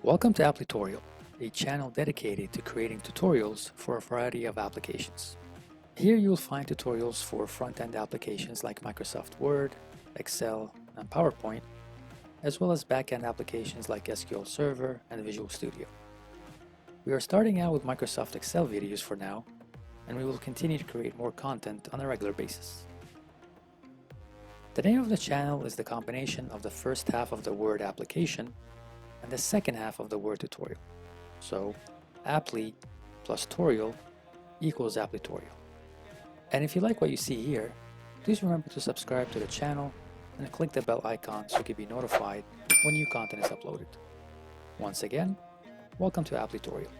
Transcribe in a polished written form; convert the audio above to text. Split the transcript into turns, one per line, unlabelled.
Welcome to Applitorial, a channel dedicated to creating tutorials for a variety of applications. Here you'll find tutorials for front-end applications like Microsoft Word, Excel, and PowerPoint, as well as back-end applications like SQL Server and Visual Studio. We are starting out with Microsoft Excel videos for now, and we will continue to create more content on a regular basis. The name of the channel is the combination of the first half of the Word application and the second half of the Word tutorial. So, Appli plus Torial equals Applitorial. And if you like what you see here, please remember to subscribe to the channel and click the bell icon so you can be notified when new content is uploaded. Once again, welcome to Applitorial.